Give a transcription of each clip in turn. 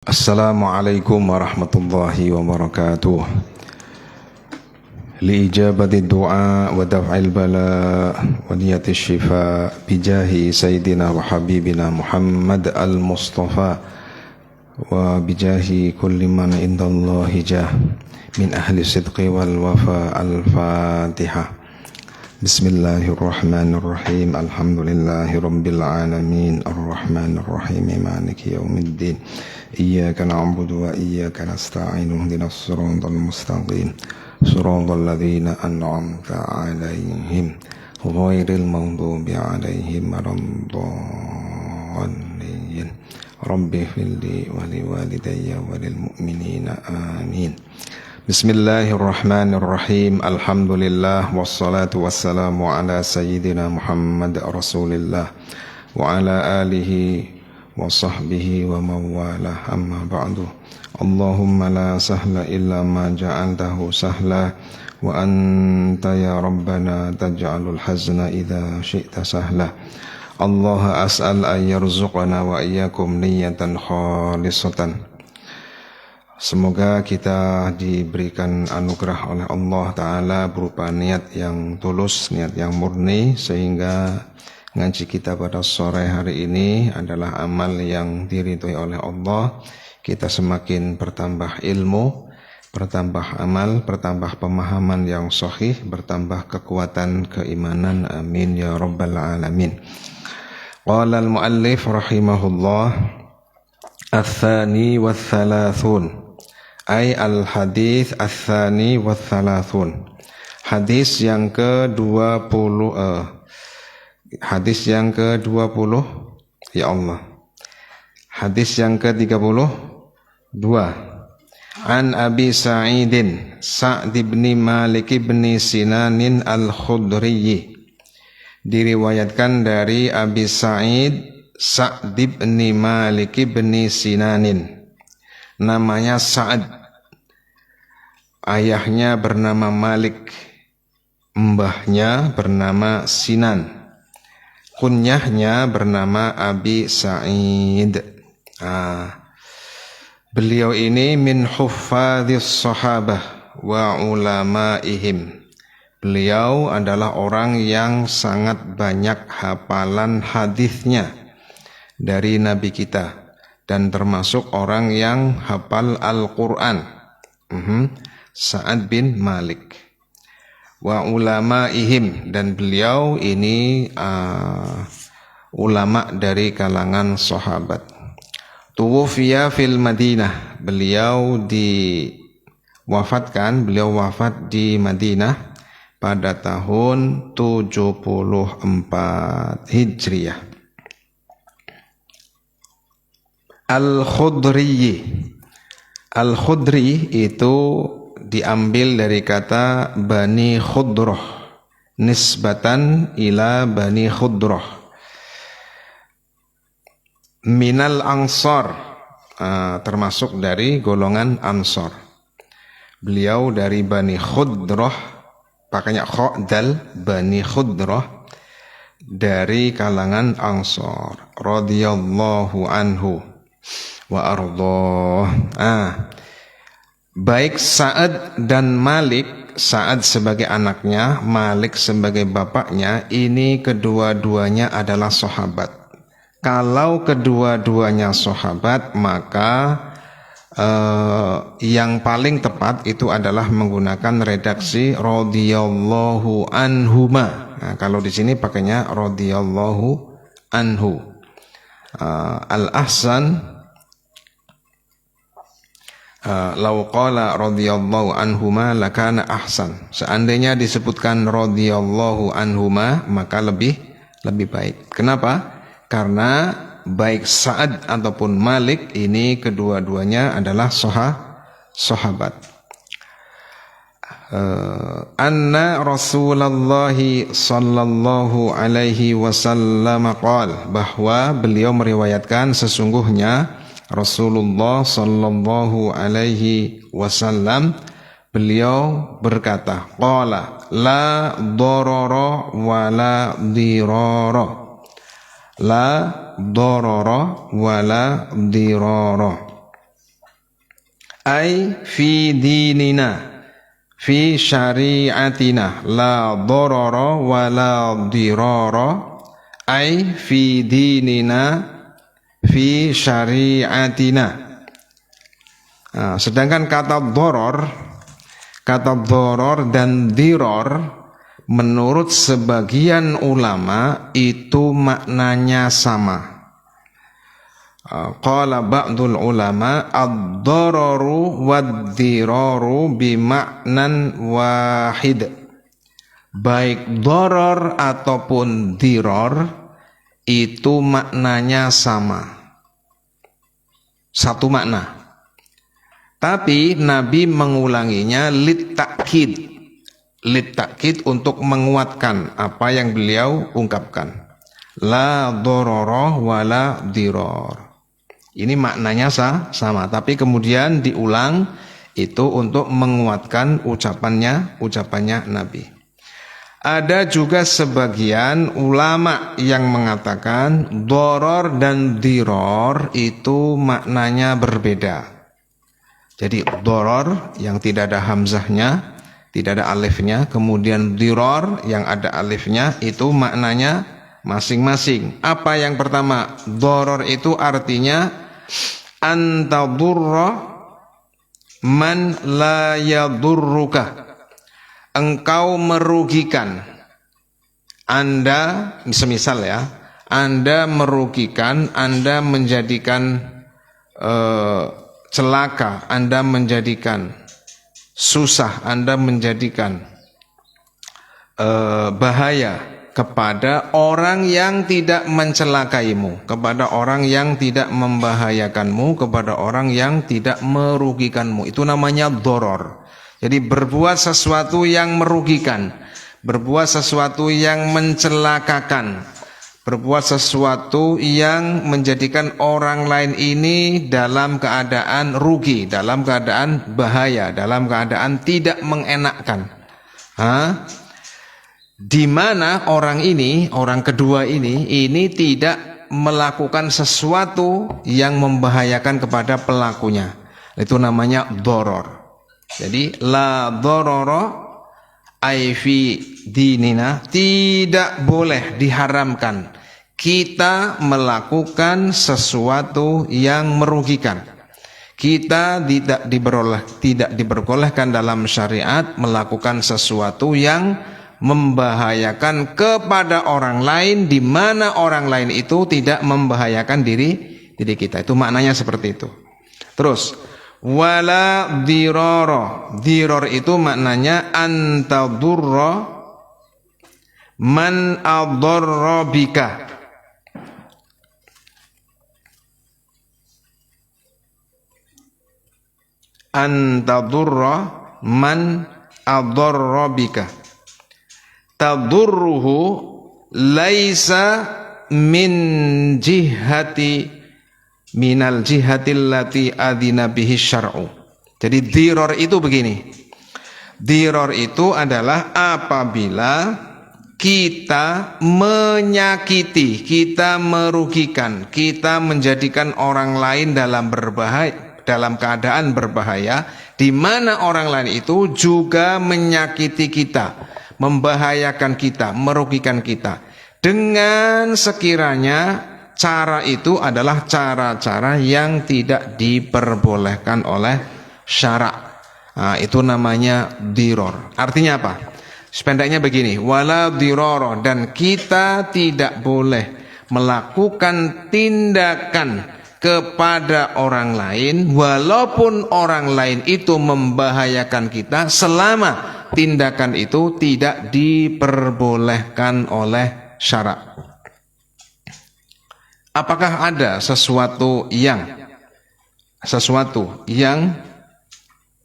Assalamualaikum warahmatullahi wabarakatuh. Liijabati du'a wa daf'il bala wa niyati syifa bijahi sayyidina wa habibina Muhammad al-Mustafa wa bijahi kulli man indallahi jah min ahli sidqi wal wafa. Al-Fatihah. Bismillahirrahmanirrahim. Alhamdulillahi rabbil alamin. Ar-Rahmanirrahim. Maliki yaumiddin. Iyyaka na'budu wa iyyaka nasta'in. Ihdinas siratal mustaqim. Siratal ladzina an'amta 'alaihim ghairil maghdubi 'alaihim waladdallin. Rabbi ighfirli wa liwalidayya wa lil mu'minina amin. Bismillahirrahmanirrahim. Alhamdulillah wassalatu wassalamu ala sayyidina Muhammad Rasulillah wa ala alihi wa sahbihi wa mawalah. Amma ba'du. Allahumma la sahla illa ma ja'altahu sahla wa anta ya rabbana taj'alul hazna idza syi'ta sahla. Allah as'al an yarzuqana wa iyyakum niyatan khalisatan. Semoga kita diberikan anugerah oleh Allah Ta'ala berupa niat yang tulus, niat yang murni, sehingga ngaji kita pada sore hari ini adalah amal yang diridhoi oleh Allah. Kita semakin bertambah ilmu, bertambah amal, bertambah pemahaman yang sahih, bertambah kekuatan keimanan. Amin ya rabbal alamin. Qala al-muallif rahimahullah, ats-tsani wath-tsalathun, ay al-hadits ats-tsani wath-tsalathun. Hadis yang ke-20 hadis yang ke-20 ya Allah. Hadis yang ke-32. An Abi Sa'idin Sa'd bin Malik bin Sinanin al-Khudri. Diriwayatkan dari Abi Sa'id Sa'd bin Malik bin Sinanin. Namanya Sa'ad. Ayahnya bernama Malik, mbahnya bernama Sinan, kunyahnya bernama Abi Sa'id. Beliau ini min huffadhis sahabah wa ulamaihim. Beliau adalah orang yang sangat banyak hafalan hadisnya dari Nabi kita, dan termasuk orang yang hafal Al-Quran. Sa'ad bin Malik. Wa ulamaihim, dan beliau ini ulama dari kalangan sahabat. Tuwufiya fil Madinah. Beliau wafat di Madinah pada tahun 74 Hijriah. Al-Khudri. Al-Khudri itu diambil dari kata Bani Khudrah, nisbatan ila Bani Khudrah. Minal Ansar, termasuk dari golongan Ansar. Beliau dari Bani Khudrah, pakainya khodal, Bani Khudrah, dari kalangan Ansar. Radhiyallahu anhu wa ardhah. Baik Sa'ad dan Malik, Sa'ad sebagai anaknya, Malik sebagai bapaknya, ini kedua-duanya adalah sahabat. Kalau kedua-duanya sahabat, maka yang paling tepat itu adalah menggunakan redaksi radhiyallahu anhuma. Kalau di sini pakainya radhiyallahu anhu. Al-ahsan law qala radhiyallahu anhuma lakana ahsan. Seandainya disebutkan radhiyallahu anhuma, maka lebih baik. Kenapa? Karena baik Sa'ad ataupun Malik ini kedua-duanya adalah sahabat. Anna Rasulullah sallallahu alaihi wasallam qala, bahwa beliau meriwayatkan sesungguhnya Rasulullah sallallahu alaihi wasallam beliau berkata, qala la darara wa la dirara. La darara wa la dirara. Ai fi dinina, fi syariatina, la dororo wa la diroro. Ai fi dinina, fi syariatina. Nah, sedangkan kata doror dan diror menurut sebagian ulama itu maknanya sama. Qala ba'dul ulama ad-dararu wad-diraru bima'nan wahid. Baik doror ataupun diror itu maknanya sama, satu makna. Tapi Nabi mengulanginya lit takkid untuk menguatkan apa yang beliau ungkapkan. La dororo wala diror. Ini maknanya sama, tapi kemudian diulang itu untuk menguatkan ucapannya Nabi. Ada juga sebagian ulama yang mengatakan doror dan diror itu maknanya berbeda. Jadi doror yang tidak ada hamzahnya, tidak ada alifnya, kemudian diror yang ada alifnya, itu maknanya masing-masing. Apa yang pertama? Doror itu artinya antadurra man la yadurruka. Engkau merugikan. Anda, semisal ya, Anda merugikan, Anda menjadikan celaka, Anda menjadikan susah, Anda menjadikan bahaya kepada orang yang tidak mencelakaimu, kepada orang yang tidak membahayakanmu, kepada orang yang tidak merugikanmu. Itu namanya doror. Jadi berbuat sesuatu yang merugikan, berbuat sesuatu yang mencelakakan, berbuat sesuatu yang menjadikan orang lain ini dalam keadaan rugi, dalam keadaan bahaya, dalam keadaan tidak mengenakkan. Di mana orang ini, orang kedua ini tidak melakukan sesuatu yang membahayakan kepada pelakunya. Itu namanya doror. Jadi la dororo ai fi dinina, tidak boleh, diharamkan kita melakukan sesuatu yang merugikan. Kita tidak diperbolehkan dalam syariat melakukan sesuatu yang membahayakan kepada orang lain, di mana orang lain itu tidak membahayakan diri kita. Itu maknanya seperti itu. Terus wala diroro. Diror itu maknanya antadurra man adarra bika. Antadurra man adarra bika. Tadurruhu laisa min jihati minal jihatil lati adina bihi syar'u. Jadi diror itu begini. Diror itu adalah apabila kita menyakiti, kita merugikan, kita menjadikan orang lain dalam keadaan berbahaya, di mana orang lain itu juga menyakiti kita, membahayakan kita, merugikan kita. Dengan sekiranya cara itu adalah cara-cara yang tidak diperbolehkan oleh syarak. Nah, itu namanya diror. Artinya apa? Sependeknya begini, wala diroro, dan kita tidak boleh melakukan tindakan kepada orang lain walaupun orang lain itu membahayakan kita, selama tindakan itu tidak diperbolehkan oleh syarak. Apakah ada sesuatu yang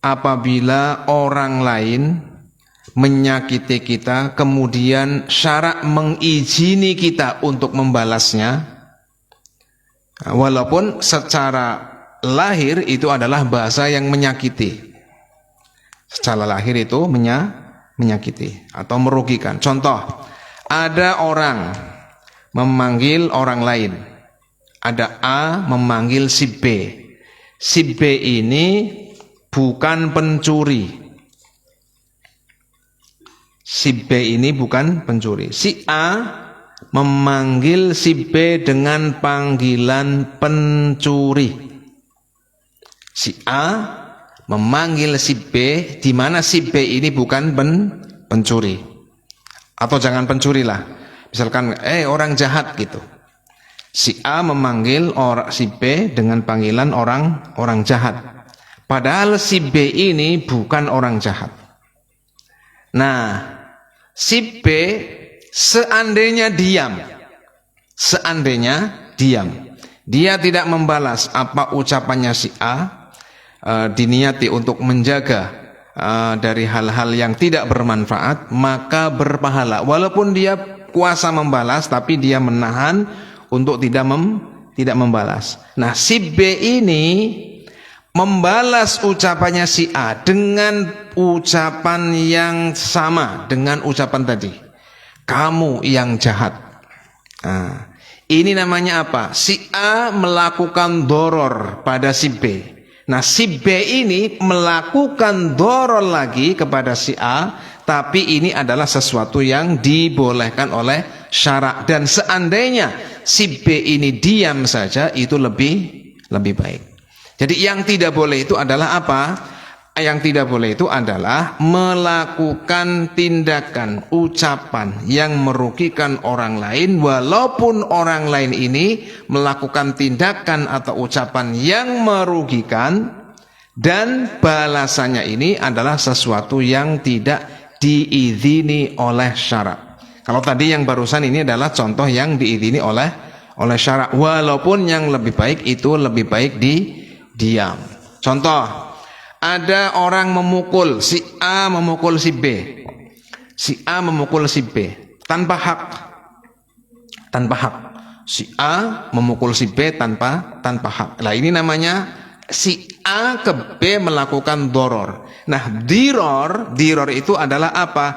apabila orang lain menyakiti kita, kemudian syarak mengizini kita untuk membalasnya, walaupun secara lahir itu adalah bahasa yang menyakiti, secara lahir itu menyakiti atau merugikan. Contoh, ada orang memanggil orang lain, ada A memanggil si B. Si B ini bukan pencuri. Si B ini bukan pencuri. Si A memanggil si B dengan panggilan pencuri. Si A memanggil si B di mana si B ini bukan pencuri. Atau jangan pencuri lah. Misalkan orang jahat gitu. Si A memanggil si B dengan panggilan orang jahat. Padahal si B ini bukan orang jahat. Nah, si B seandainya diam, dia tidak membalas apa ucapannya si A, diniati untuk menjaga dari hal-hal yang tidak bermanfaat, maka berpahala. Walaupun dia kuasa membalas, tapi dia menahan untuk tidak membalas. Nah, si B ini membalas ucapannya si A dengan ucapan yang sama dengan ucapan tadi. Kamu yang jahat. Nah, ini namanya apa? Si A melakukan doror pada si B. Nah, si B ini melakukan doror lagi kepada si A, tapi ini adalah sesuatu yang dibolehkan oleh syarak. Dan seandainya si B ini diam saja, itu lebih baik. Jadi yang tidak boleh itu adalah apa? Yang tidak boleh itu adalah melakukan tindakan, ucapan yang merugikan orang lain, walaupun orang lain ini melakukan tindakan atau ucapan yang merugikan, dan balasannya ini adalah sesuatu yang tidak diizini oleh syarak. Kalau tadi yang barusan ini adalah contoh yang diizini oleh syarak, walaupun yang lebih baik itu lebih baik diam. Contoh, ada orang memukul, si A memukul si B. Si A memukul si B tanpa hak. Si A memukul si B tanpa hak. Nah, ini namanya si A ke B melakukan doror. Nah, diror itu adalah apa?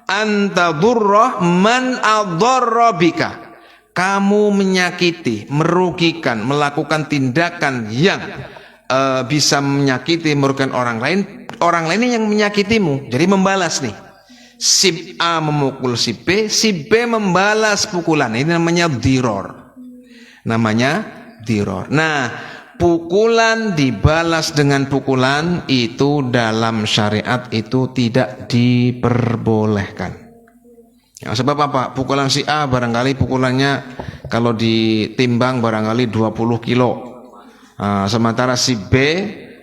Antadurrah man adharra bika. Kamu menyakiti, merugikan, melakukan tindakan yang bisa menyakiti, merugikan orang lain yang menyakitimu. Jadi membalas nih. Si A memukul si B membalas pukulan. Ini namanya diror. Nah, pukulan dibalas dengan pukulan itu dalam syariat itu tidak diperbolehkan. Ya, sebab apa? Pukulan si A barangkali pukulannya kalau ditimbang barangkali 20 kilo. Sementara si B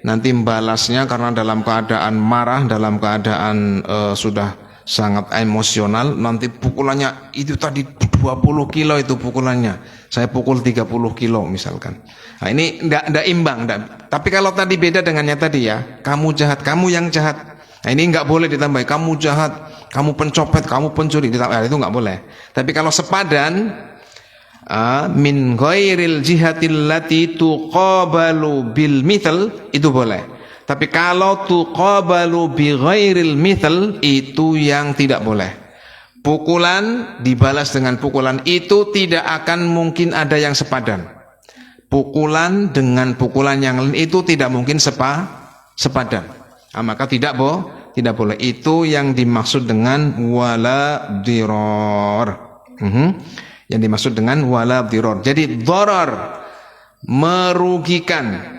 nanti membalasnya karena dalam keadaan marah, dalam keadaan sudah sangat emosional, nanti pukulannya itu tadi 20 kilo itu pukulannya, saya pukul 30 kilo misalkan. Nah, ini enggak imbang. Tapi kalau tadi beda dengannya tadi ya, kamu jahat, kamu yang jahat. Nah, ini enggak boleh ditambah, kamu jahat, kamu pencopet, kamu pencuri, ditambah, itu enggak boleh. Tapi kalau sepadan, min ghairil jihatil lati tuqabalu bil mithal, itu boleh. Tapi kalau tuqabalu bi ghairil mithal, itu yang tidak boleh. Pukulan dibalas dengan pukulan itu tidak akan mungkin ada yang sepadan. Pukulan dengan pukulan yang lain itu tidak mungkin sepadan. Maka tidak boleh. Itu yang dimaksud dengan wala diror. Yang dimaksud dengan wala diror. Jadi dharar, merugikan,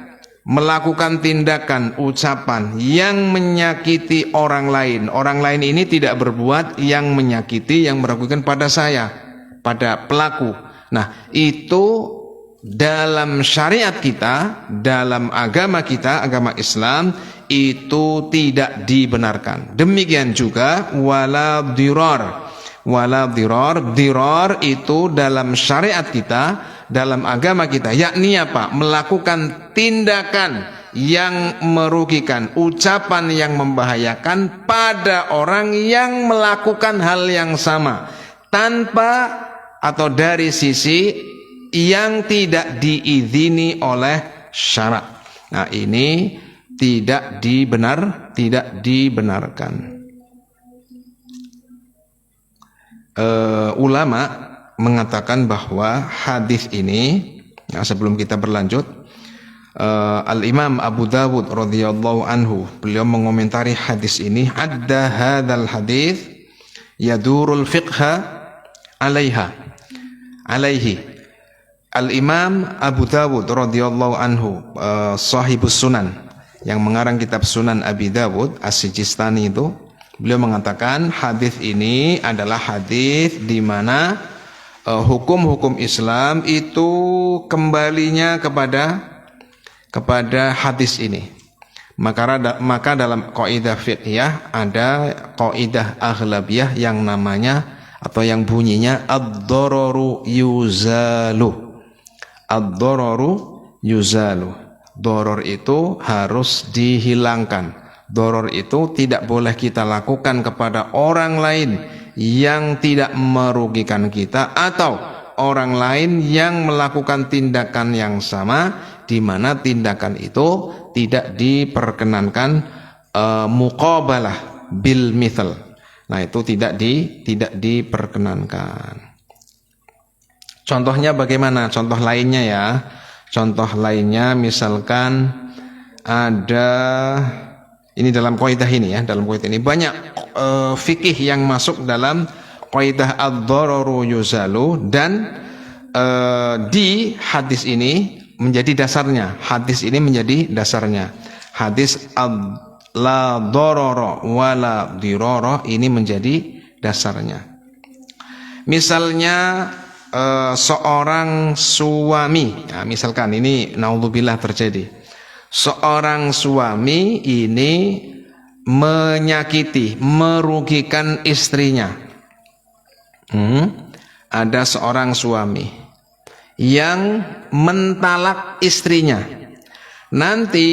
melakukan tindakan, ucapan yang menyakiti orang lain. Orang lain ini tidak berbuat yang menyakiti, yang merugikan pada saya, pada pelaku. Nah, itu dalam syariat kita, dalam agama kita, agama Islam, itu tidak dibenarkan. Demikian juga wala diror. Wala diror, diror itu dalam syariat kita, dalam agama kita, yakni apa? Melakukan tindakan yang merugikan, ucapan yang membahayakan pada orang yang melakukan hal yang sama, tanpa atau dari sisi yang tidak diizini oleh syarak. Nah, ini tidak dibenarkan. Ulama mengatakan bahwa hadis ini, sebelum kita berlanjut, Al-Imam Abu Dawud radhiyallahu anhu, beliau mengomentari hadis ini, adda hadzal hadis yadurul fiqha alaihi. Al-Imam Abu Dawud radhiyallahu anhu, sahibus sunan, yang mengarang kitab Sunan Abi Dawud As-Sijistani itu, beliau mengatakan hadis ini adalah hadis di mana hukum-hukum Islam itu kembalinya kepada hadis ini. Maka dalam kaidah fiqhiyah ada kaidah aghlabiyah yang namanya atau yang bunyinya ad-dararu yuzalu. Ad-dararu yuzalu. Doror itu harus dihilangkan. Doror itu tidak boleh kita lakukan kepada orang lain yang tidak merugikan kita, atau orang lain yang melakukan tindakan yang sama di mana tindakan itu tidak diperkenankan muqabalah bil mithal. Nah, itu tidak diperkenankan. Contohnya bagaimana? Contoh lainnya ya. Contoh lainnya misalkan ada, ini dalam kaidah ini ya, dalam kaidah ini banyak fikih yang masuk dalam kaidah ad-dararu yuzalu, dan di hadis ini menjadi dasarnya. Hadis ini menjadi dasarnya. Hadis la darara wala dirara ini menjadi dasarnya. Misalnya seorang suami, nah, misalkan ini naudzubillah terjadi, seorang suami ini menyakiti, merugikan istrinya. Ada seorang suami yang mentalak istrinya. Nanti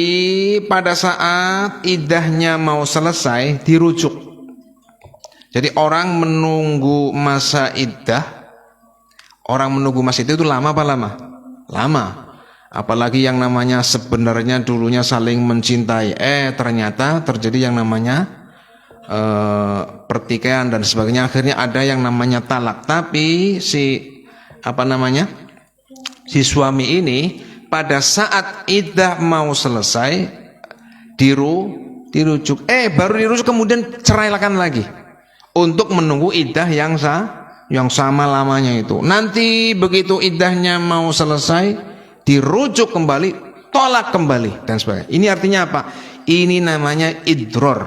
pada saat iddahnya mau selesai dirujuk. Jadi orang menunggu masa iddah, itu lama apa lama? Lama. Apalagi yang namanya sebenarnya dulunya saling mencintai, ternyata terjadi yang namanya pertikaian dan sebagainya, akhirnya ada yang namanya talak. Tapi si suami ini pada saat iddah mau selesai dirujuk, baru dirujuk kemudian ceraikan lagi untuk menunggu iddah yang sama lamanya itu. Nanti begitu iddahnya mau selesai dirujuk kembali, tolak kembali dan sebagainya. Ini artinya apa? Ini namanya idror,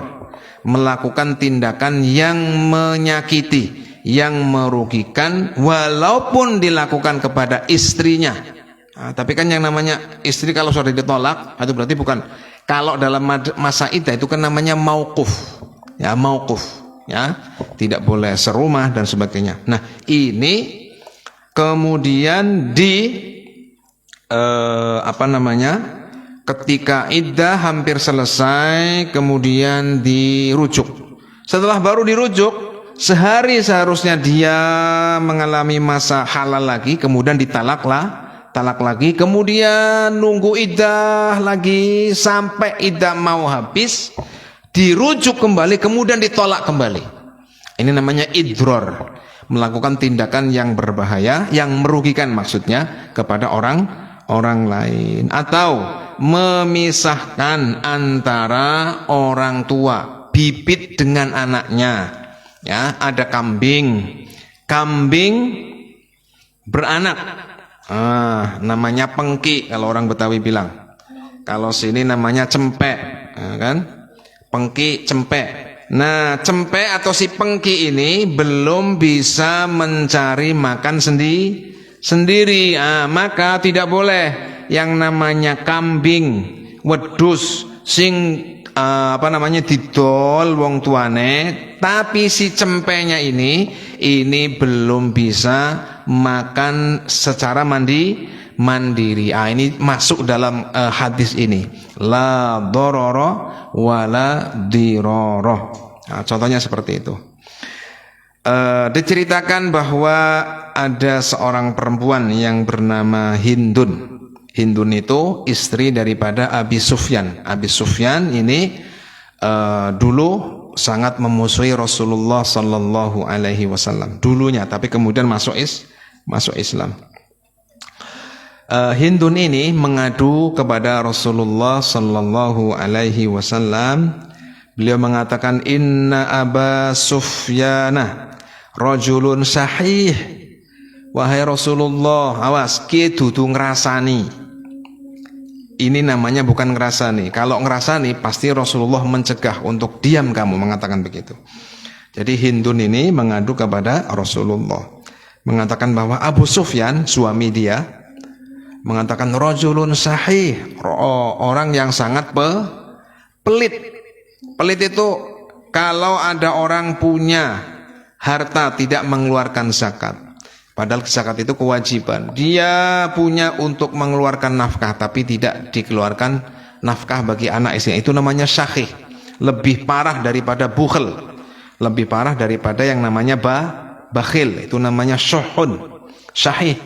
melakukan tindakan yang menyakiti, yang merugikan, walaupun dilakukan kepada istrinya. Nah, tapi kan yang namanya istri kalau sudah ditolak, itu berarti bukan. Kalau dalam masa iddah itu kan namanya mauquf, ya, tidak boleh serumah dan sebagainya. Nah, ini kemudian ketika iddah hampir selesai kemudian dirujuk. Setelah baru dirujuk, sehari seharusnya dia mengalami masa halal lagi, kemudian talak lagi, kemudian nunggu iddah lagi sampai iddah mau habis, dirujuk kembali, kemudian ditolak kembali. Ini namanya idror, melakukan tindakan yang berbahaya, yang merugikan maksudnya kepada orang lain, atau memisahkan antara orang tua, bibit dengan anaknya. Ya, ada kambing beranak, namanya pengki kalau orang Betawi bilang. Kalau sini namanya cempek, kan? Pengki, cempek. Nah, cempek atau si pengki ini belum bisa mencari makan sendiri. Maka tidak boleh yang namanya kambing wedhus sing didol wong tuane, tapi si cempeknya ini belum bisa makan secara mandiri. Ini masuk dalam hadis ini, la dororo wala diroro. Contohnya seperti itu. Diceritakan bahwa ada seorang perempuan yang bernama Hindun. Hindun itu istri daripada Abi Sufyan. Abi Sufyan ini dulu sangat memusuhi Rasulullah Sallallahu Alaihi Wasallam dulunya, tapi kemudian masuk Islam. Hindun ini mengadu kepada Rasulullah sallallahu alaihi wasallam. Beliau mengatakan, inna Aba Sufyana rajulun sahih. Wahai Rasulullah, awas ki dudu ngrasani. Ini namanya bukan ngrasani. Kalau ngrasani pasti Rasulullah mencegah untuk diam kamu, mengatakan begitu. Jadi Hindun ini mengadu kepada Rasulullah, mengatakan bahwa Abu Sufyan, suami dia, mengatakan rajulun sahih, orang yang sangat pelit. Pelit itu kalau ada orang punya harta tidak mengeluarkan zakat, padahal zakat itu kewajiban. Dia punya untuk mengeluarkan nafkah tapi tidak dikeluarkan nafkah bagi anak istrinya. Itu namanya syahih. Lebih parah daripada bukhl, lebih parah daripada yang namanya bakhil. Itu namanya syuhun, syahih.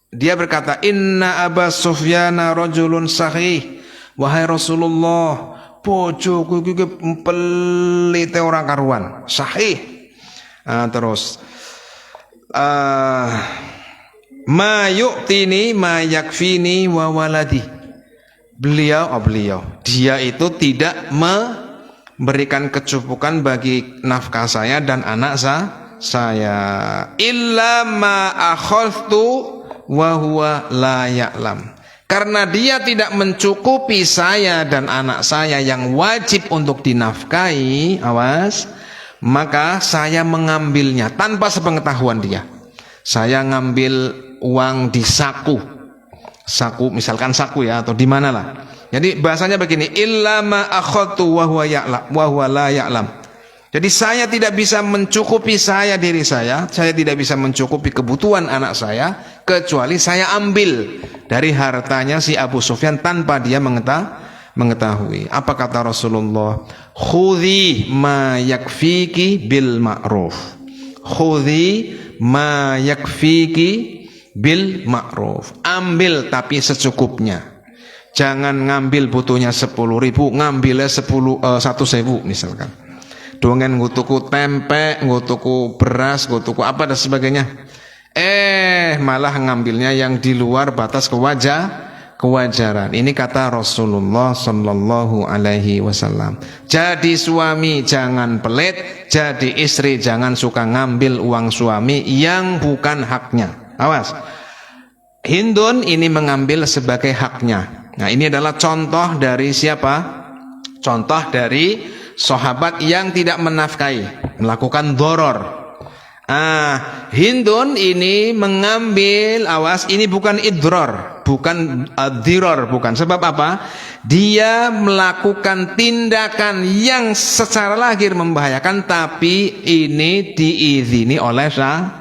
Dia berkata, inna Aba Sufyana rajulun sahih. Wahai Rasulullah, bojoku iki pelite orang karuan, sahih. Terus ma yu'tini ma yakfini wa waladi. Beliau dia itu tidak memberikan kecukupan bagi nafkah saya dan anak saya. Illa ma akhadtu wa huwa la ya'lam. Karena dia tidak mencukupi saya dan anak saya yang wajib untuk dinafkahi, awas, maka saya mengambilnya tanpa sepengetahuan dia. Saya ngambil uang di saku, misalkan saku ya, atau di mana lah. Jadi bahasanya begini, illa ma akhadtu wa huwa la ya'lam. Jadi saya tidak bisa mencukupi diri saya tidak bisa mencukupi kebutuhan anak saya, kecuali saya ambil dari hartanya si Abu Sufyan tanpa dia mengetahui. Apa kata Rasulullah? Khudhi ma yakfiki bil ma'ruf. Khudhi ma yakfiki bil ma'ruf. Ambil tapi secukupnya. Jangan ngambil butuhnya 10.000, ngambilnya 1.000 misalkan. Dongen ngutuku tempe, ngutuku beras, ngutuku apa dan sebagainya. Malah ngambilnya yang di luar batas kewajaran. Ini kata Rasulullah sallallahu alaihi wasallam. Jadi suami jangan pelit, jadi istri jangan suka ngambil uang suami yang bukan haknya. Awas. Hindun ini mengambil sebagai haknya. Nah, ini adalah contoh dari siapa? Contoh dari sahabat yang tidak menafkahi, melakukan doror. Hindun ini mengambil, awas, ini bukan idror, bukan diror, bukan. Sebab apa? Dia melakukan tindakan yang secara lahir membahayakan, tapi ini diizini oleh syara.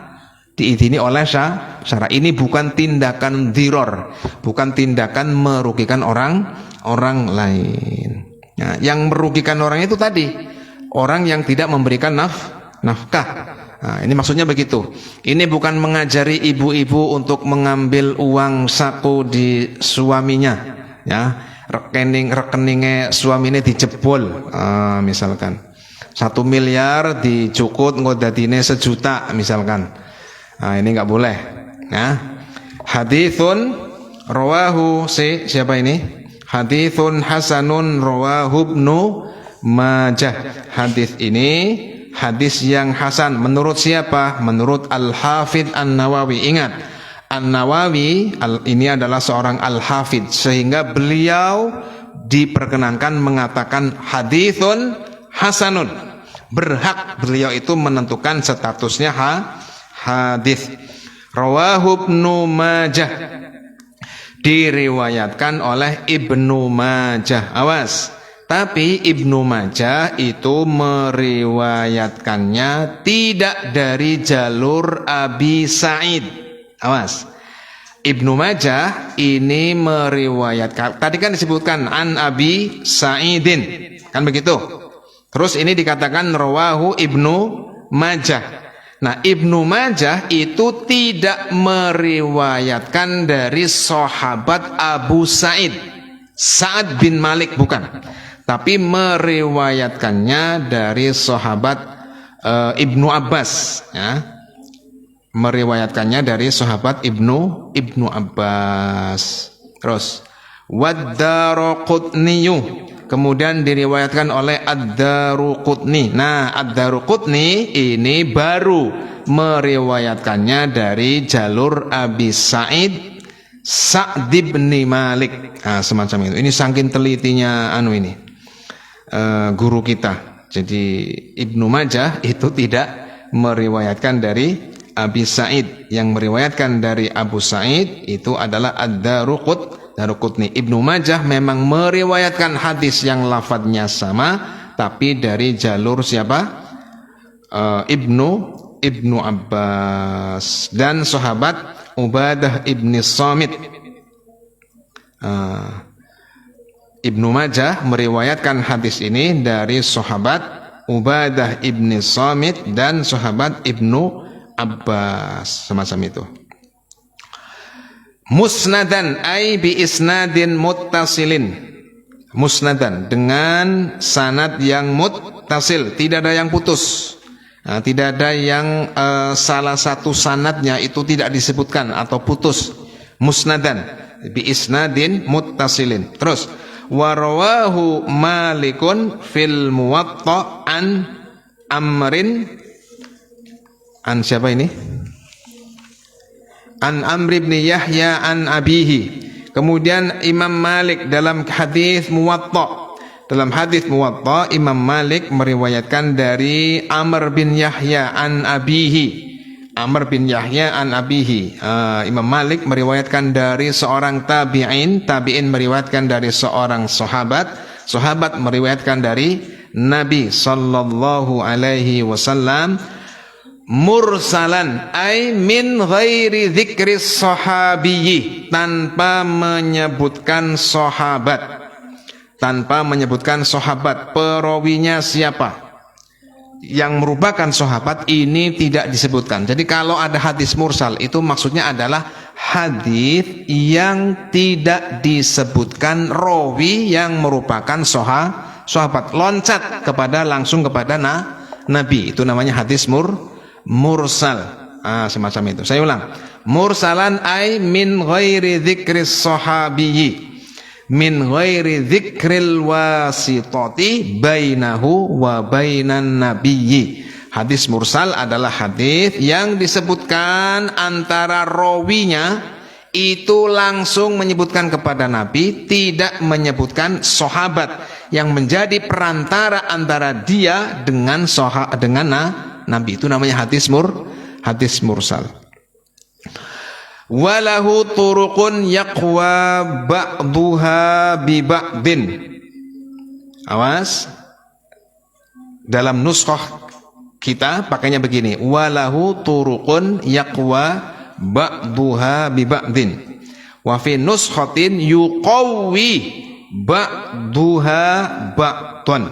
Ini bukan tindakan diror, bukan tindakan merugikan orang lain. Nah, yang merugikan orang itu tadi orang yang tidak memberikan nafkah. Nah, ini maksudnya begitu. Ini bukan mengajari ibu-ibu untuk mengambil uang saku di suaminya, ya. Rekeningnya suaminya dijebol, misalkan 1 miliar dicukut ngodadine 1 juta misalkan. Nah, ini nggak boleh. Nah, haditsun rawahu siapa ini? Haditsun hasanun rawahu Ibnu Majah. Hadis ini hadis yang hasan. Menurut siapa? Menurut Al-Hafidz An-Nawawi. Ingat, An-Nawawi ini adalah seorang Al-Hafidz, sehingga beliau diperkenankan mengatakan haditsun hasanun. Berhak beliau itu menentukan statusnya hadis. Rawahu Ibnu Majah, diriwayatkan oleh Ibnu Majah. Awas, tapi Ibnu Majah itu meriwayatkannya tidak dari jalur Abi Sa'id. Awas, Ibnu Majah ini meriwayatkan, tadi kan disebutkan an Abi Sa'idin, kan begitu. Terus ini dikatakan rawahu Ibnu Majah. Nah, Ibnu Majah itu tidak meriwayatkan dari sahabat Abu Sa'id, Sa'ad bin Malik, bukan, tapi meriwayatkannya dari sahabat Ibnu Abbas, ya. meriwayatkannya dari sahabat Ibnu Abbas. Terus wad-Daruqutni, kemudian diriwayatkan oleh Ad-Daruqutni. Nah, Ad-Daruqutni ini baru meriwayatkannya dari jalur Abi Sa'id Sa'd bin Malik. Nah, semacam itu. Ini saking telitinya guru kita. Jadi Ibnu Majah itu tidak meriwayatkan dari Abi Sa'id. Yang meriwayatkan dari Abu Sa'id itu adalah Ad-Daruqutni. Ibnu Majah memang meriwayatkan hadis yang lafadznya sama, tapi dari jalur siapa? Ibnu Abbas dan sahabat Ubadah ibni Samit. Ibnu Majah meriwayatkan hadis ini dari sahabat Ubadah ibni Samit dan sahabat Ibnu Abbas, semacam itu. Musnadan ay bi isnadin muttasilin. Musnadan dengan sanad yang muttasil, tidak ada yang putus. Nah, tidak ada yang salah satu sanadnya itu tidak disebutkan atau putus. Musnadan bi isnadin muttasilin. Terus warawahu Malikun fil Muwatta an Amrin, an siapa ini? An Amr bin Yahya an abihi. Kemudian Imam Malik dalam hadis Muwatta, dalam hadis Muwatta Imam Malik meriwayatkan dari Amr bin Yahya an abihi. Amr bin Yahya an abihi. Imam Malik meriwayatkan dari seorang tabi'in, tabi'in meriwayatkan dari seorang sahabat meriwayatkan dari Nabi sallallahu alaihi wasallam, mursalan ay min ghairi dzikri sahabiyyi, tanpa menyebutkan sahabat. Tanpa menyebutkan sahabat, perawinya siapa yang merupakan sahabat ini tidak disebutkan. Jadi kalau ada hadis mursal itu maksudnya adalah hadis yang tidak disebutkan rawi yang merupakan sahabat, loncat langsung kepada Nabi. Itu namanya hadis mursal. Semacam itu. Saya ulang. Mursalan ay min ghairi dzikris sahabiyyi, min ghairi dzikril wasitati bainahu wa bainan nabiyyi. Hadis mursal adalah hadis yang disebutkan antara rawinya itu langsung menyebutkan kepada Nabi, tidak menyebutkan sahabat yang menjadi perantara antara dia dengan Nabi. Itu namanya hadis mursal. Walahu turuqun yaqwa ba'duha bi ba'din. Awas, dalam nuskhah kita pakainya begini, walahu turuqun yaqwa ba'duha bi ba'din. Wa fi nuskhatin yuqawwi ba'duha ba'dun.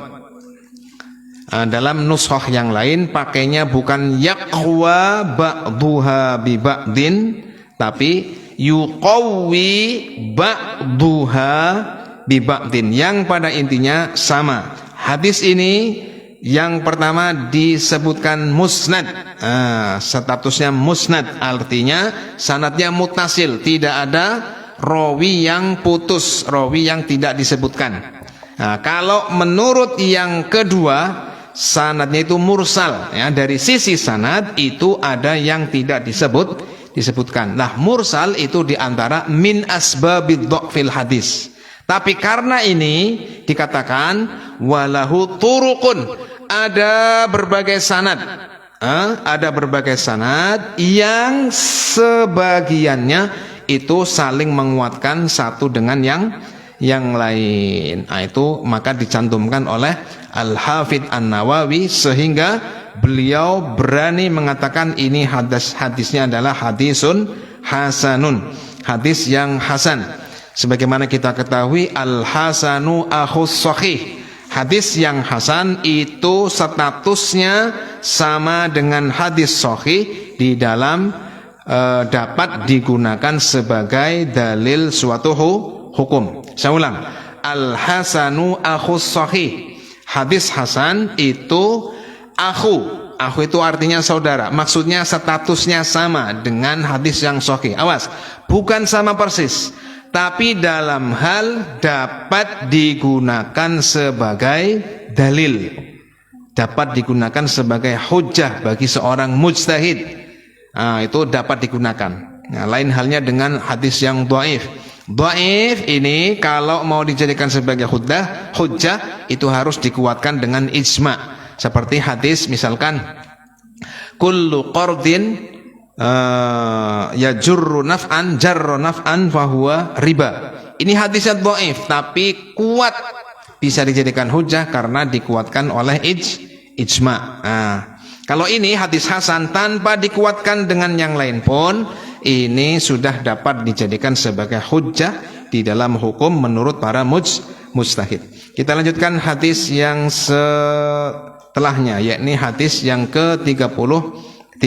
Dalam nuskhah yang lain pakainya bukan yaqwa ba'duha bi ba'din, tapi yuqawwi ba'duha bi ba'din, yang pada intinya sama. Hadis ini yang pertama disebutkan musnad. Statusnya musnad, artinya sanadnya muttasil, tidak ada rawi yang putus, rawi yang tidak disebutkan. Kalau menurut yang kedua, sanadnya itu mursal, ya, dari sisi sanad itu ada yang tidak disebutkan. Nah, mursal itu diantara min asbabid dha'fil hadis. Tapi karena ini dikatakan walahu turuqun, ada berbagai sanad, ada berbagai sanad yang sebagiannya itu saling menguatkan satu dengan yang lain. Itu maka dicantumkan oleh Al-Hafidz An-Nawawi sehingga beliau berani mengatakan ini hadisnya adalah hadisun hasanun, hadis yang hasan. Sebagaimana kita ketahui, al-hasanu akhus sahih. Hadis yang hasan itu statusnya sama dengan hadis sahih di dalam dapat digunakan sebagai dalil suatu hukum. Saya ulang, al-hasanu akhus sahih. Hadis hasan itu Akhu itu artinya saudara. Maksudnya statusnya sama dengan hadis yang sahih. Awas, bukan sama persis, tapi dalam hal dapat digunakan sebagai dalil, dapat digunakan sebagai hujjah bagi seorang mujtahid. Nah, itu dapat digunakan. Nah, lain halnya dengan hadis yang dhaif. Dhaif ini kalau mau dijadikan sebagai hujjah itu harus dikuatkan dengan ijma'. Seperti hadis misalkan kullu qardin yajurru naf'an jarra naf'an fahuwa riba. Ini hadisnya dhaif tapi kuat, bisa dijadikan hujjah karena dikuatkan oleh ijma'. Nah, kalau ini hadis hasan tanpa dikuatkan dengan yang lain pun ini sudah dapat dijadikan sebagai hujjah di dalam hukum menurut para mujtahid. Kita lanjutkan hadis yang setelahnya, yakni hadis yang ke-33.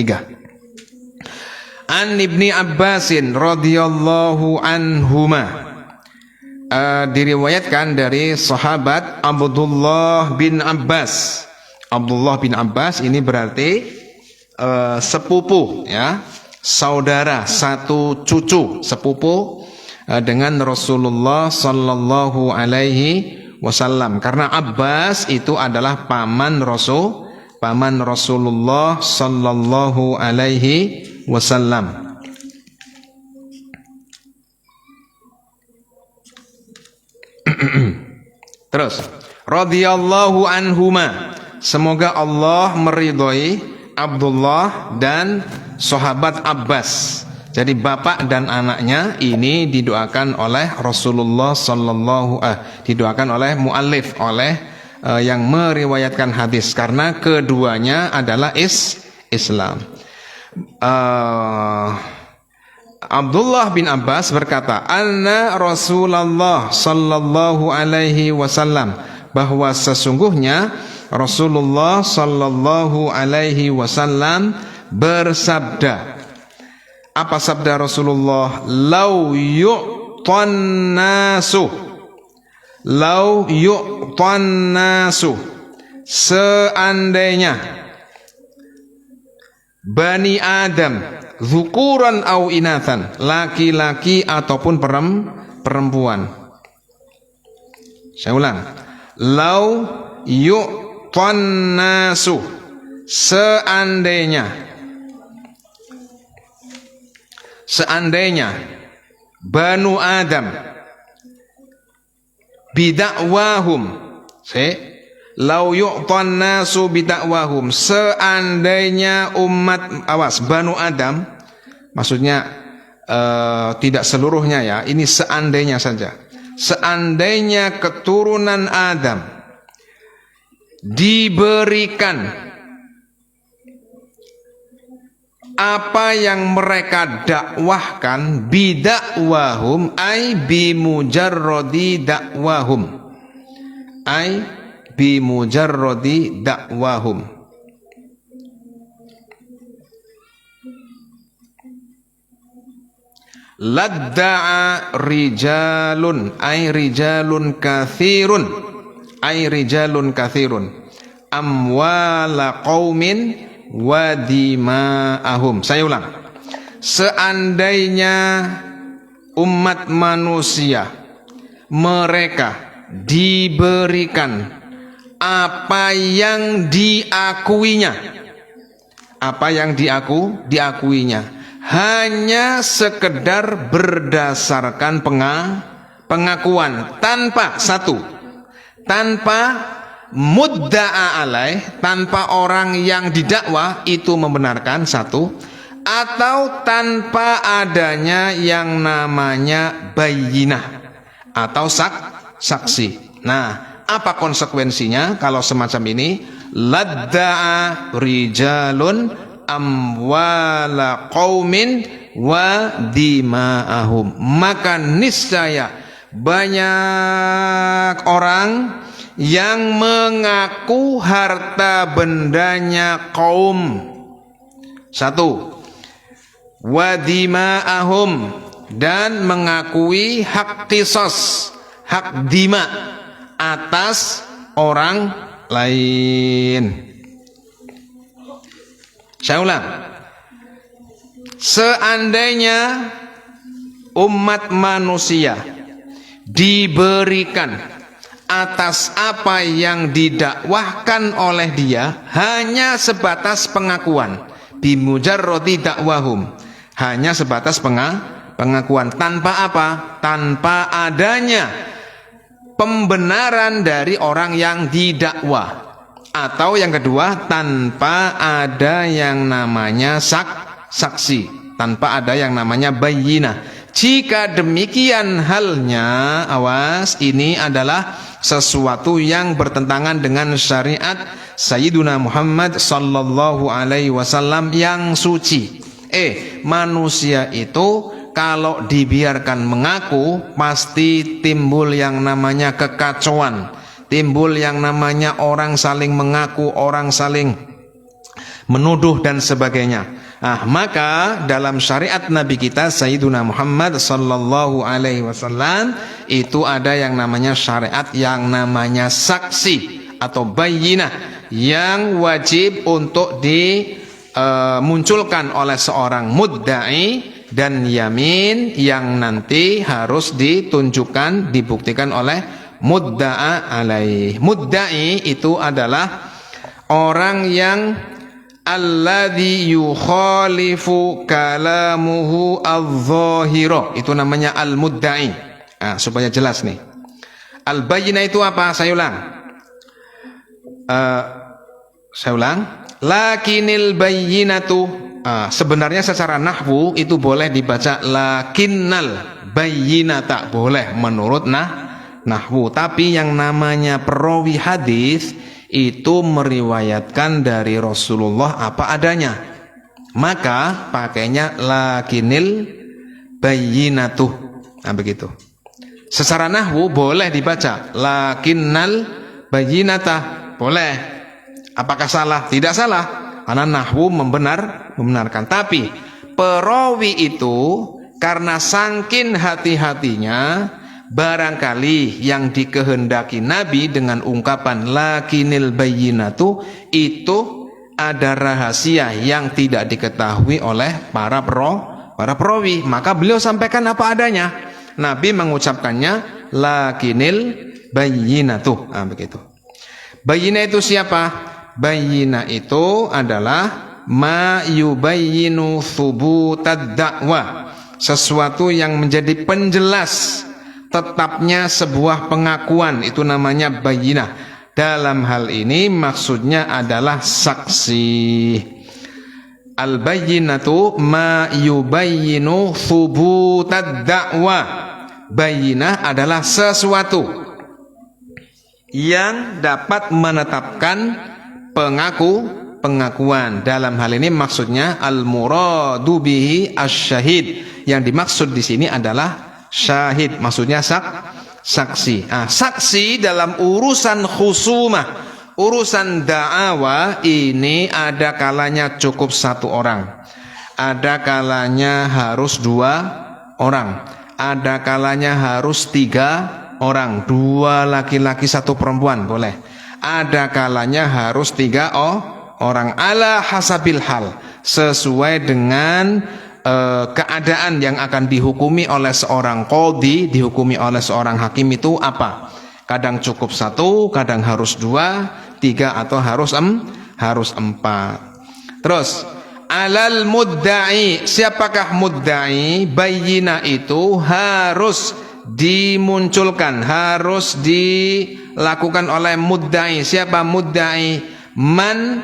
An Ibni Abbasin radhiyallahu anhuma, diriwayatkan dari sahabat Abdullah bin Abbas. Abdullah bin Abbas ini berarti sepupu, ya, saudara, satu cucu sepupu dengan Rasulullah sallallahu alaihi wasallam. Karena Abbas itu adalah paman Rasulullah sallallahu alaihi wasallam. Terus, radhiyallahu anhuma, semoga Allah meridhoi Abdullah dan sahabat Abbas. Jadi bapak dan anaknya ini didoakan oleh Rasulullah didoakan oleh muallif, oleh yang meriwayatkan hadis, karena keduanya adalah Islam. Abdullah bin Abbas berkata, anna Rasulullah sallallahu alaihi wasallam, bahwa sesungguhnya Rasulullah sallallahu alaihi wasallam bersabda. Apa sabda Rasulullah? Lau yu'tan nasu, seandainya Bani Adam, zukuran au inathan, laki-laki ataupun perempuan. Saya ulang. Lau yu'tan nasu, seandainya Banu Adam bidakwahum, lau yu'tan nasu bidakwahum, seandainya umat, awas, Banu Adam maksudnya tidak seluruhnya, ya, ini seandainya saja. Seandainya keturunan Adam diberikan apa yang mereka dakwahkan, bidakwahum ay bimujarrodi dakwahum, ay bimujarrodi dakwahum, ladda'a rijalun ay rijalun kathirun, ay rijalun kathirun amwala qaumin wadima'ahum. Saya ulang. Seandainya umat manusia mereka diberikan apa yang diakuinya, diakuinya hanya sekedar berdasarkan pengakuan, tanpa mudda'a alaih, tanpa orang yang didakwa itu membenarkan, atau tanpa adanya yang namanya bayyinah atau saksi. Nah, apa konsekuensinya kalau semacam ini? Ladda'a rijalun amwala qaumin wa dima'ahum, maka niscaya banyak orang yang mengaku harta bendanya kaum, wadima'ahum, dan mengakui hak qisas, hak dima atas orang lain. Saya ulang. Seandainya umat manusia diberikan atas apa yang didakwahkan oleh dia hanya sebatas pengakuan, bimujarrodi dakwahum, hanya sebatas pengakuan, tanpa apa? Tanpa adanya pembenaran dari orang yang didakwa, atau yang kedua tanpa ada yang namanya saksi, tanpa ada yang namanya bayyinah. Jika demikian halnya, awas, ini adalah sesuatu yang bertentangan dengan syariat Sayyiduna Muhammad sallallahu alaihi wasallam yang suci. Manusia itu kalau dibiarkan mengaku pasti timbul yang namanya kekacauan, timbul yang namanya orang saling mengaku, orang saling menuduh dan sebagainya. Maka dalam syariat Nabi kita Sayyiduna Muhammad sallallahu alaihi wasallam itu ada yang namanya syariat yang namanya saksi atau bayyinah yang wajib untuk dimunculkan oleh seorang mudda'i, dan yamin yang nanti harus ditunjukkan, dibuktikan oleh mudda'a alaih. Mudda'i itu adalah orang yang alladzi yukhalifu kalamuhu adh-dhahira, itu namanya al-mudda'i. Supaya jelas nih, al-bayyinah itu apa? Saya ulang, lakinil bayyinatu, sebenarnya secara nahwu itu boleh dibaca lakinnal bayyinata, boleh menurut nahwu, tapi yang namanya perawi hadis itu meriwayatkan dari Rasulullah apa adanya, maka pakainya lakinil bayyinatuh. Begitu. Secara nahwu boleh dibaca lakinnal bayyinata, boleh. Apakah salah? Tidak salah, karena nahwu membenarkan. Tapi perawi itu karena saking hati-hatinya, barangkali yang dikehendaki Nabi dengan ungkapan lakinil bayyinatu itu ada rahasia yang tidak diketahui oleh para perawi, maka beliau sampaikan apa adanya. Nabi mengucapkannya lakinil bayyinatu. Begitu. Bayyinah itu siapa? Bayyinah itu adalah ma yubayyinu thubutad da'wah, sesuatu yang menjadi penjelas tetapnya sebuah pengakuan, itu namanya bayyinah. Dalam hal ini maksudnya adalah saksi. Al-bayyinatu ma yubayyinu thubutad da'wah. Bayyinah adalah sesuatu yang dapat menetapkan pengakuan. Dalam hal ini maksudnya al-muradu bihi asy-syahid. Yang dimaksud di sini adalah syahid, maksudnya saksi. Saksi dalam urusan khusumah, urusan da'awa ini ada kalanya cukup satu orang, ada kalanya harus dua orang, ada kalanya harus tiga orang, dua laki-laki satu perempuan boleh, ada kalanya harus tiga orang, ala hasabil hal, sesuai dengan keadaan yang akan dihukumi oleh seorang qadhi, dihukumi oleh seorang hakim itu apa. Kadang cukup satu, kadang harus dua, tiga, atau harus empat. Terus alal mudda'i, siapakah mudda'i? Bayyinah itu harus dimunculkan, harus dilakukan oleh mudda'i. Siapa mudda'i? Man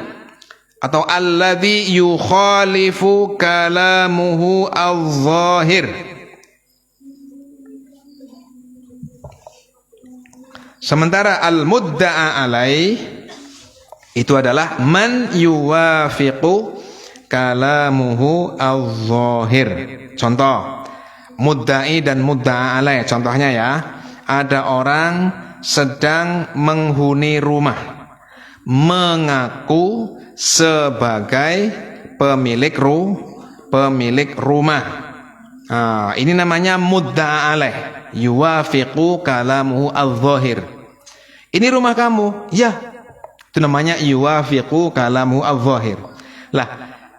atau alladzi yukhalifu kalamuhu adh-dhahir. Sementara al-mudda'a alaih itu adalah man yuwafiqu kalamuhu adh-dhahir. Contoh mudda'i dan mudda'a alaih. Contohnya ya, ada orang sedang menghuni rumah, mengaku sebagai pemilik rumah. Ini namanya mudda'a alaih, yuwafiqu kalamuhu adh-dhahir. Ini rumah kamu? Ya. Itu namanya yuwafiqu kalamuhu adh-dhahir. Lah,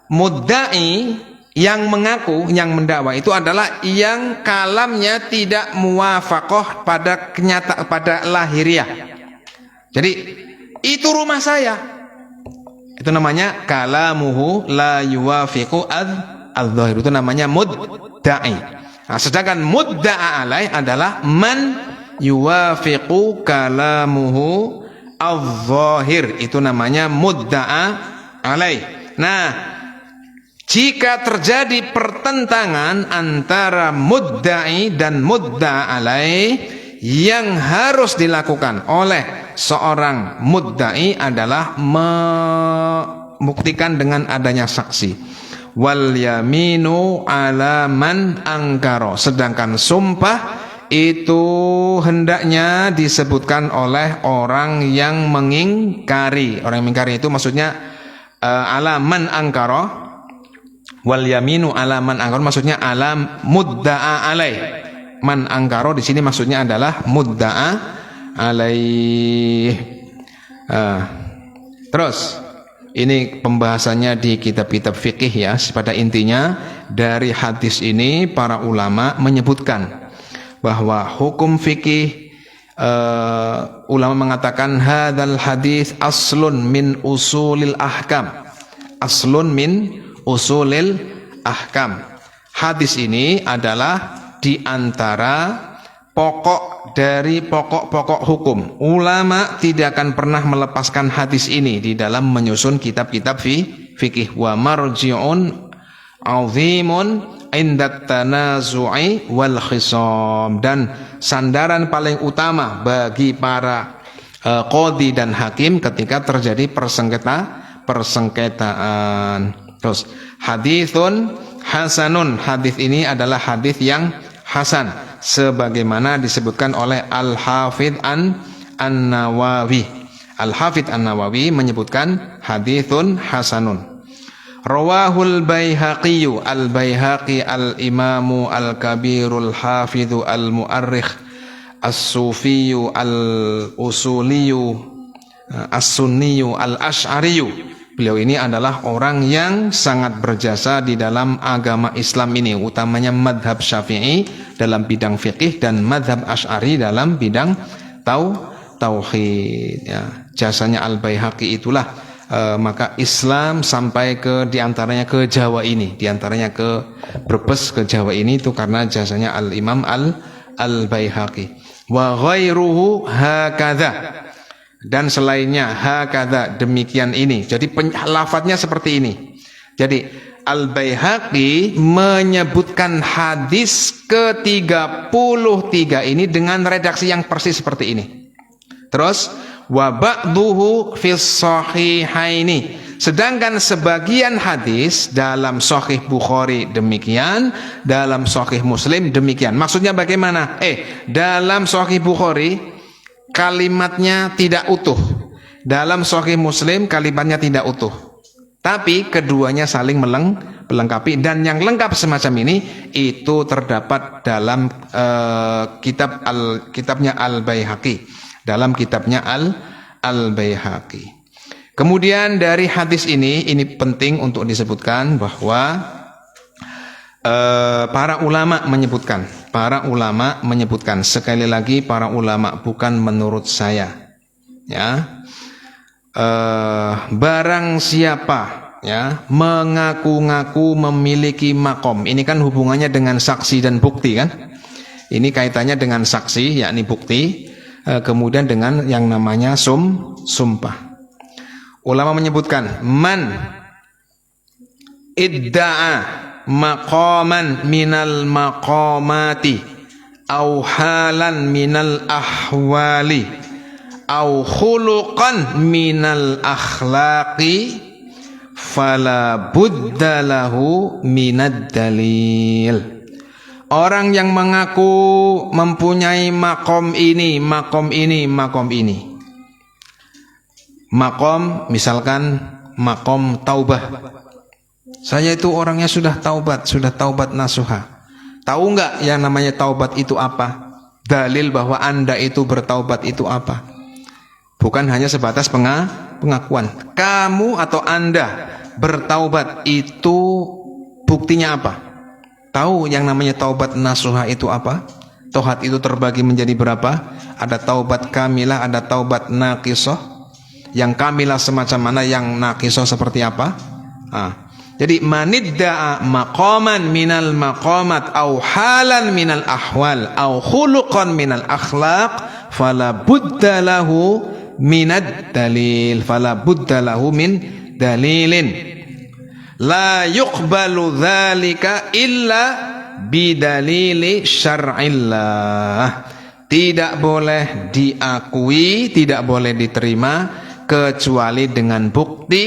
Mudda'i yang mengaku, yang mendakwa itu adalah yang kalamnya tidak muwafaqah pada pada lahiriah. Jadi itu rumah saya. Itu namanya kalamuhu la yuwafiqu al-dhahir. Itu namanya mudda'i. Nah, sedangkan mudda'a alaih adalah man yuwafiqu kalamuhu al-dhahir. Itu namanya mudda'a alaih. Nah, jika terjadi pertentangan antara mudda'i dan mudda'a alaih, yang harus dilakukan oleh seorang mudda'i adalah membuktikan dengan adanya saksi. Wal yaminu ala man angkaro. Sedangkan sumpah itu hendaknya disebutkan oleh orang yang mengingkari. Orang yang mengingkari itu maksudnya ala man angkaro. Wal yaminu ala man angkaro maksudnya ala mudda'a alaih. Man angkaro di sini maksudnya adalah mudda'a alaih. Terus ini pembahasannya di kitab-kitab fikih ya. Pada intinya dari hadis ini para ulama menyebutkan bahwa hukum fikih, ulama mengatakan hadzal hadis aslun min usulil ahkam. Aslun min usulil ahkam. Hadis ini adalah di antara pokok dari pokok-pokok hukum. Ulama tidak akan pernah melepaskan hadis ini di dalam menyusun kitab-kitab fikih. Wa marji'un azimun indat tanazu'i wal khisam. Dan sandaran paling utama bagi para qadhi dan hakim ketika terjadi persengketaan. Terus hadithun hasanun. Hadis ini adalah hadis yang hasan sebagaimana disebutkan oleh Al-Hafidz An-Nawawi. Al-Hafidz An-Nawawi menyebutkan hadithun hasanun. Rawahul Baihaqi. Al-Baihaqi al-Imamu al-Kabirul Hafidhu al-Mu'arrikh as-Sufiyu al-Usuliyu as-Sunniyu al-Ash'ariyu. Beliau ini adalah orang yang sangat berjasa di dalam agama Islam ini, utamanya madhab Syafi'i dalam bidang fikih dan madhab Asy'ari dalam bidang tauhid. Ya, jasanya Al-Baihaqi itulah maka Islam sampai ke diantaranya ke Jawa ini, diantaranya ke Brebes ke Jawa ini itu karena jasanya Al-Imam Al-Baihaqi. Wa ghairuhu hakadha. Dan selainnya hakadha, demikian ini. Jadi lafadznya seperti ini. Jadi Al-Baihaqi menyebutkan hadis ke-33 ini dengan redaksi yang persis seperti ini. Terus wa ba'duhu fis sahihaini. Sedangkan sebagian hadis dalam Sahih Bukhari demikian, dalam Sahih Muslim demikian. Maksudnya bagaimana? Dalam Sahih Bukhari kalimatnya tidak utuh. Dalam Sahih Muslim kalimatnya tidak utuh. Tapi keduanya saling melengkapi, dan yang lengkap semacam ini itu terdapat dalam kitabnya Al-Baihaqi. Dalam kitabnya Al-Baihaqi. Kemudian dari hadis ini penting untuk disebutkan bahwa para ulama menyebutkan sekali lagi, para ulama bukan menurut saya ya, barang siapa ya mengaku-ngaku memiliki makom, ini kan hubungannya dengan saksi dan bukti kan, ini kaitannya dengan saksi yakni bukti, kemudian dengan yang namanya sumpah. Ulama menyebutkan man idda'a maqaman minal maqamati au halan minal ahwali au khuluqan minal akhlaqi fala budda lahu minad dalil. Orang yang mengaku mempunyai makom ini, makom ini, makom ini. Makom misalkan makom taubah. Saya itu orangnya sudah taubat nasuha. Tahu nggak yang namanya taubat itu apa? Dalil bahwa Anda itu bertaubat itu apa? Bukan hanya sebatas pengakuan. Kamu atau Anda bertaubat itu buktinya apa? Tahu yang namanya taubat nasuha itu apa? Taubat itu terbagi menjadi berapa? Ada taubat kamilah, ada taubat naqisah. Yang kamilah semacam mana, yang naqisah seperti apa? Jadi manidda'a maqaman minal maqamat au halan minal ahwal au khuluqan minal akhlaq fala budda lahu minad dalil, fala budda lahu min dalilin la yuqbalu dzalika illa bidalili syar'illah. Tidak boleh diakui, tidak boleh diterima kecuali dengan bukti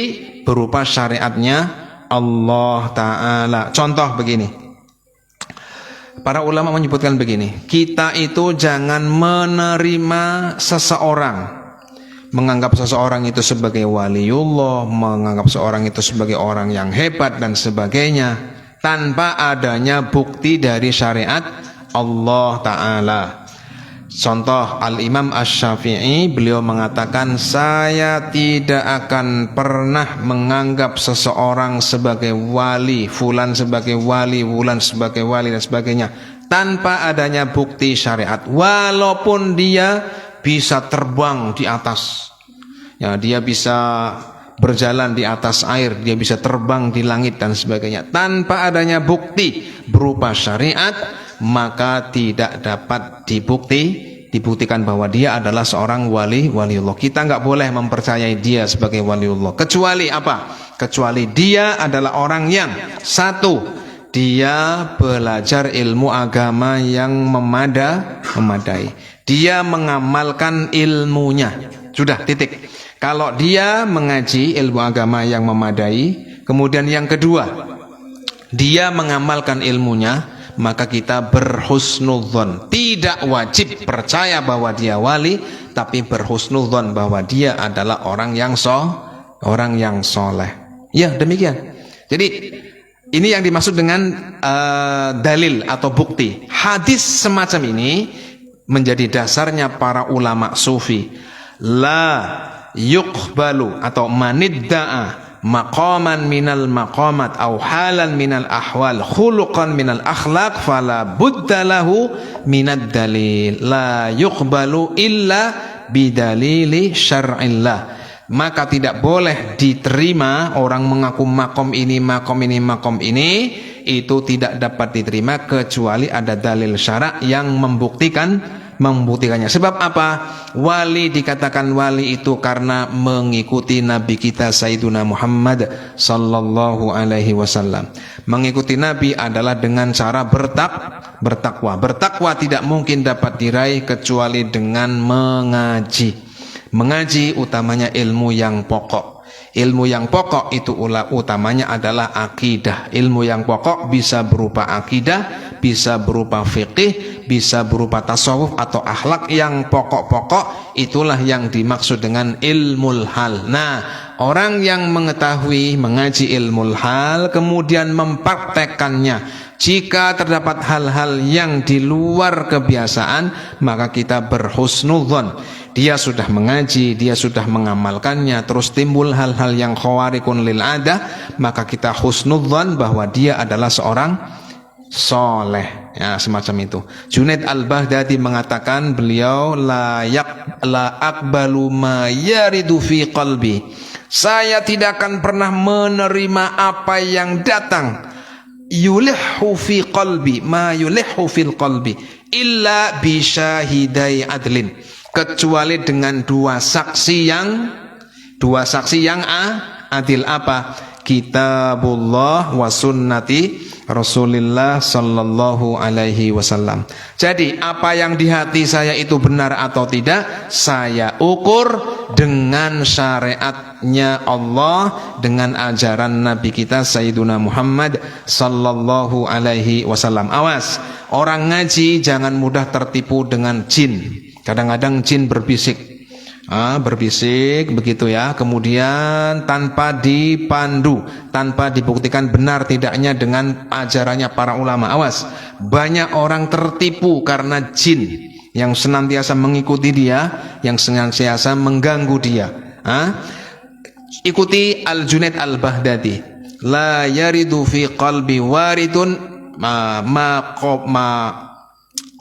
berupa syariatnya Allah Ta'ala. Contoh begini, para ulama menyebutkan begini, kita itu jangan menerima seseorang, menganggap seseorang itu sebagai waliullah, menganggap seseorang itu sebagai orang yang hebat dan sebagainya, tanpa adanya bukti dari syariat Allah Ta'ala. Contoh, Al-Imam Asy-Syafi'i, beliau mengatakan, saya tidak akan pernah menganggap seseorang sebagai wali, fulan sebagai wali, wulan sebagai wali dan sebagainya, tanpa adanya bukti syariat. Walaupun dia bisa terbang di atas, ya, dia bisa berjalan di atas air, dia bisa terbang di langit dan sebagainya, tanpa adanya bukti berupa syariat, maka tidak dapat dibuktikan bahwa dia adalah seorang waliullah. Kita nggak boleh mempercayai dia sebagai waliullah, kecuali apa? Kecuali dia adalah orang yang satu, dia belajar ilmu agama yang memadai, dia mengamalkan ilmunya, sudah, titik. Kalau dia mengaji ilmu agama yang memadai, kemudian yang kedua, dia mengamalkan ilmunya, maka kita berhusnudzon. Tidak wajib percaya bahwa dia wali, tapi berhusnudzon bahwa dia adalah orang yang soleh. Ya, demikian. Jadi ini yang dimaksud dengan dalil atau bukti. Hadis semacam ini menjadi dasarnya para ulama sufi. La yuqbalu atau manidda'a maqaman minal maqamat au halan minal ahwal khuluqan minal akhlaq fala budda lahu minad dalil la yuqbalu illa bidalili syar'illah. Maka tidak boleh diterima orang mengaku makom ini, itu tidak dapat diterima kecuali ada dalil syara' yang membuktikannya. Sebab apa? Wali dikatakan wali itu karena mengikuti Nabi kita Sayyiduna Muhammad sallallahu alaihi wasallam. Mengikuti Nabi adalah dengan cara bertakwa. Bertakwa tidak mungkin dapat diraih kecuali dengan mengaji. Mengaji utamanya ilmu yang pokok. Ilmu yang pokok itu utamanya adalah akidah. Ilmu yang pokok bisa berupa akidah, bisa berupa fikih, bisa berupa tasawuf atau akhlak yang pokok-pokok. Itulah yang dimaksud dengan ilmul hal. Nah, orang yang mengetahui mengaji ilmul hal kemudian mempraktekkannya, jika terdapat hal-hal yang di luar kebiasaan, maka kita berhusnudzon. Dia sudah mengaji, dia sudah mengamalkannya, terus timbul hal-hal yang khawarikun lil adah, maka kita husnudzon bahwa dia adalah seorang soleh, ya, semacam itu. Junaid al-Baghdadi mengatakan, beliau la aqbalu ma yaridu fi qalbi. Saya tidak akan pernah menerima apa yang datang yulihhu fi qalbi, ma yulihhu fil qalbi illa bi syahidai adlin, kecuali dengan dua saksi yang adil. Apa? Kitabullah wa sunnati Rasulillah sallallahu alaihi wasallam. Jadi apa yang di hati saya itu benar atau tidak, saya ukur dengan syariatnya Allah, dengan ajaran Nabi kita Sayyiduna Muhammad sallallahu alaihi wasallam. Awas, orang ngaji jangan mudah tertipu dengan jin. Kadang-kadang jin berbisik begitu ya, kemudian tanpa dipandu, tanpa dibuktikan benar tidaknya dengan ajarannya para ulama. Awas, banyak orang tertipu karena jin yang senantiasa mengikuti dia, yang senantiasa mengganggu dia. ikuti Al-Junaid Al-Baghdadi. La yaridu fi qalbi waridun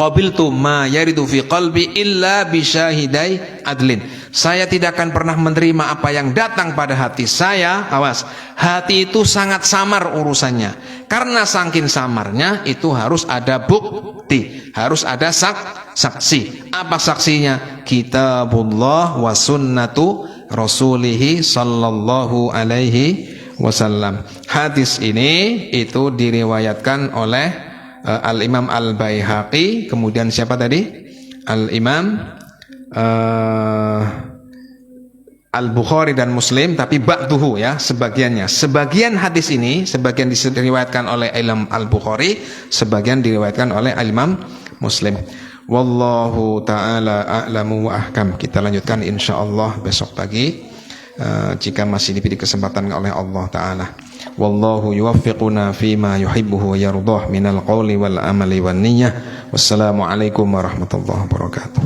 qabiltu ma yaridu fi qalbi illa bisyahidai adlin. Saya tidak akan pernah menerima apa yang datang pada hati saya. Awas, hati itu sangat samar urusannya. Karena saking samarnya itu harus ada bukti, harus ada saksi. Apa saksinya? Kitabullah wa sunnatu rasulihi sallallahu alaihi wasallam. Hadis ini itu diriwayatkan oleh Al-Imam Al-Baihaqi, kemudian siapa tadi? Al-Imam Al-Bukhari dan Muslim, tapi ba'duhu ya, sebagiannya. Sebagian hadis ini, sebagian diriwayatkan oleh Imam Al-Bukhari, sebagian diriwayatkan oleh Imam Muslim. Wallahu ta'ala a'lamu wa ahkam. Kita lanjutkan insyaallah besok pagi, jika masih diberi kesempatan oleh Allah Ta'ala. Wallahu yuwaffiquna fima yuhibbuhu wa yardah minal qawli wal amali wan niyyah. Wassalamualaikum warahmatullahi wabarakatuh.